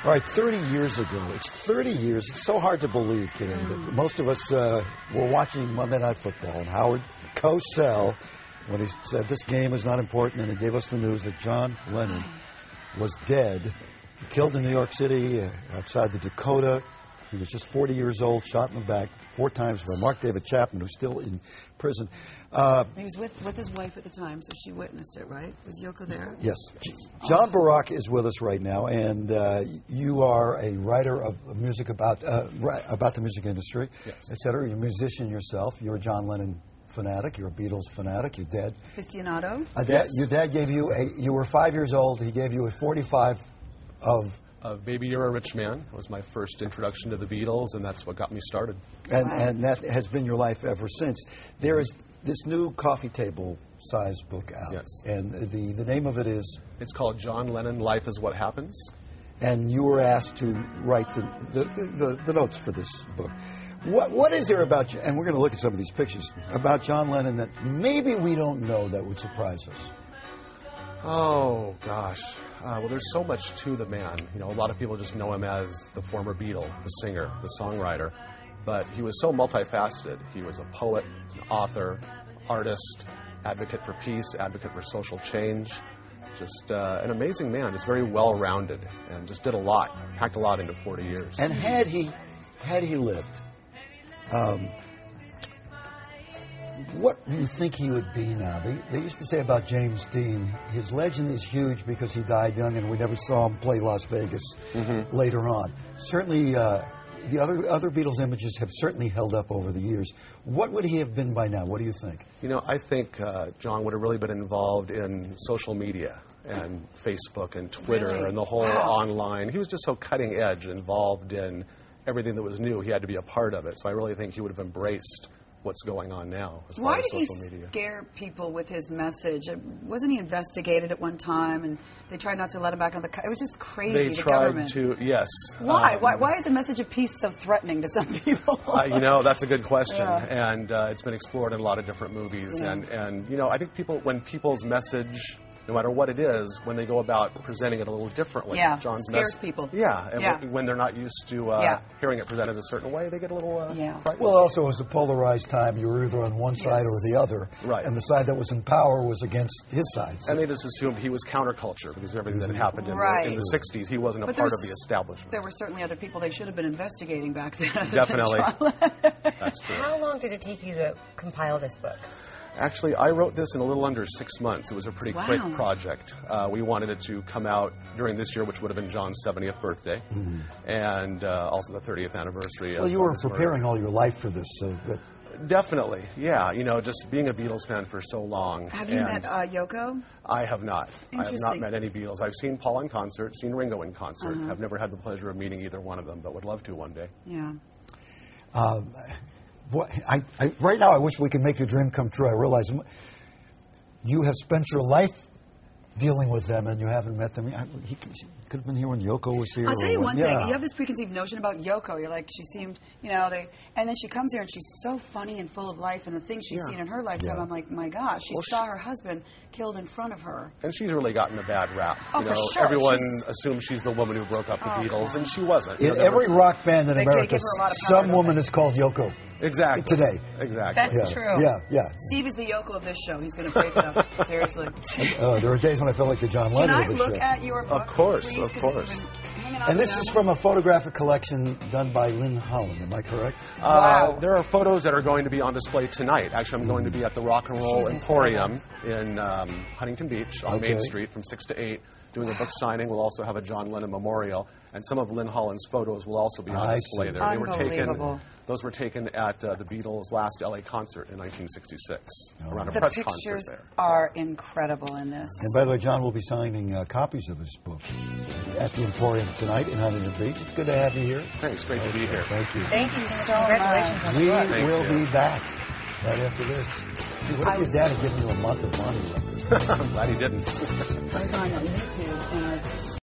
All right, 30 years ago. It's 30 years. It's so hard to believe today. That most of us were watching Monday Night Football, and Howard Cosell, when he said this game is not important, and he gave us the news that John Lennon was dead, killed in New York City, outside the Dakota. He was just 40 years old, shot in the back 4 times by Mark David Chapman, who's still in prison. He was with his wife at the time, so she witnessed it, right? Was Yoko there? Yes. John Borack is with us right now, and you are a writer of music about the music industry, yes, et cetera. You're a musician yourself. You're a John Lennon fanatic. You're a Beatles fanatic. Your dad... Aficionado? Yes. Your dad gave you you were 5 years old. He gave you a 45 of... Baby, You're a Rich Man was my first introduction to the Beatles, and that's what got me started. And that has been your life ever since. There is this new coffee table size book out. Yes. And the name of it is? It's called John Lennon, Life is What Happens. And you were asked to write the notes for this book. What is there about you, and we're going to look at some of these pictures, about John Lennon that maybe we don't know that would surprise us? Oh, gosh. Well, there's so much to the man. You know, a lot of people just know him as the former Beatle, the singer, the songwriter. But he was so multifaceted. He was a poet, an author, artist, advocate for peace, advocate for social change. Just an amazing man, just very well-rounded, and just did a lot, packed a lot into 40 years. And had he lived, what do you think he would be now? They used to say about James Dean, his legend is huge because he died young and we never saw him play Las Vegas later on. Certainly, the other Beatles images have certainly held up over the years. What would he have been by now? What do you think? You know, I think John would have really been involved in social media and Facebook and Twitter and the whole online. He was just so cutting edge, involved in everything that was new. He had to be a part of it. So I really think he would have embraced what's going on now as far as social media. Why did he scare people with his message? Wasn't he investigated at one time, and they tried not to let him back on the... It was just crazy, the government. Yes. Why? Why is a message of peace so threatening to some people? You know, that's a good question, and it's been explored in a lot of different movies. Yeah. And you know, I think when people's message, no matter what it is, when they go about presenting it a little differently. John's scares people. When they're not used to hearing it presented a certain way, they get a little frightened. Well, also, it was a polarized time. You were either on one side or the other. Right. And the side that was in power was against his side. So. And they just assumed he was counterculture because of everything that had happened in the 60s. He wasn't a part of the establishment. There were certainly other people they should have been investigating back then. Definitely. That's true. How long did it take you to compile this book? Actually, I wrote this in a little under 6 months. It was a pretty quick project. We wanted it to come out during this year, which would have been John's 70th birthday, and also the 30th anniversary. Well, you were preparing all your life for this, so... Definitely, yeah. You know, just being a Beatles fan for so long. Have you met Yoko? I have not. I have not met any Beatles. I've seen Paul in concert, seen Ringo in concert. I've never had the pleasure of meeting either one of them, but would love to one day. Yeah. Right now, I wish we could make your dream come true. I realize you have spent your life dealing with them, and you haven't met them. He could have been here when Yoko was here. I'll tell you one thing. You have this preconceived notion about Yoko. You're like, she seemed, and then she comes here, and she's so funny and full of life, and the things she's seen in her lifetime, I'm like, my gosh, she saw her husband killed in front of her. And she's really gotten a bad rap. For sure. Everyone assumes she's the woman who broke up the Beatles, and she wasn't. In every rock band in America, some woman is called Yoko. Exactly. Today. Exactly. That's true. Yeah. Steve is the Yoko of this show. He's going to break it up. Seriously. There are days when I feel like the John Lennon of this show. Can I look at your book, Of course, please, of course. And this is from a photographic collection done by Lynn Holland. Am I correct? Wow. There are photos that are going to be on display tonight. Actually, I'm going to be at the Rock and Roll Emporium in Huntington Beach on Main Street from 6 to 8. Doing a book signing. We'll also have a John Lennon memorial, and some of Lynn Holland's photos will also be on display there. Those were taken at the Beatles' last LA concert in 1966, around a press concert there. The pictures are incredible in this. And by the way, John will be signing copies of his book at the Emporium tonight in Huntington Beach. It's good to have you here. Thanks. Great to be here. Thank you. Thank you so much. Congratulations. We will be back right after this. See, what if your dad had given you a month of money? I'm glad he didn't. I was on YouTube.